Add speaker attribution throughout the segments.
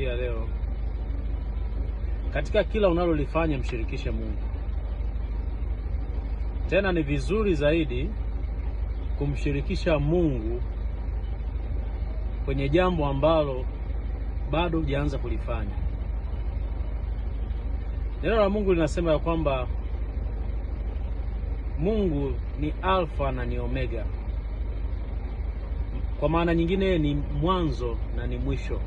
Speaker 1: hii ya leo, katika kila unalolifanya mshirikishe Mungu. Tena ni vizuri zaidi kumshirikisha Mungu kwenye jambo ambalo bado hujaanza kulifanya. Neno la Mungu linasema ya kwamba Mungu ni Alfa na ni Omega. Kwa maana nyingine ni mwanzo na ni mwisho.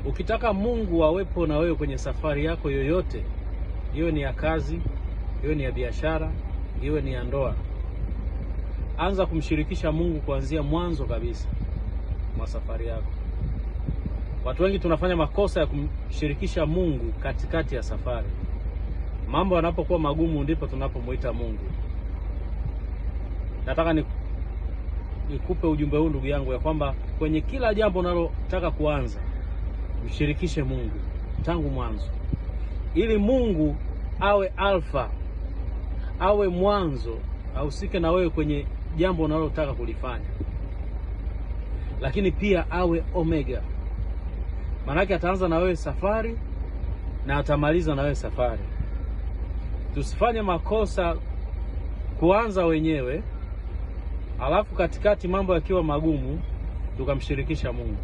Speaker 1: Ukitaka Mungu awepo na wewe kwenye safari yako yoyote, iwe ni ya kazi, iwe ni ya biashara, iwe ni ya ndoa, anza kumshirikisha Mungu kuanzia mwanzo kabisa mwa safari yako. Watu wengi tunafanya makosa ya kumshirikisha Mungu katikati ya safari. Mambo yanapokuwa magumu ndipo tunapomuita Mungu. Nataka nikupe ujumbe huu ndugu yangu, ya kwamba kwenye kila jambo unalotaka kuanza, mshirikishe Mungu tangu mwanzo, ili Mungu awe Alfa, awe mwanzo, ahusike na wewe kwenye jambo unalotaka kulifanya, lakini pia awe Omega. Maanake ataanza na wewe safari na atamaliza na wewe safari. Tusifanye makosa kuanza wenyewe, alafu katikati mambo yakiwa magumu tukamshirikisha Mungu.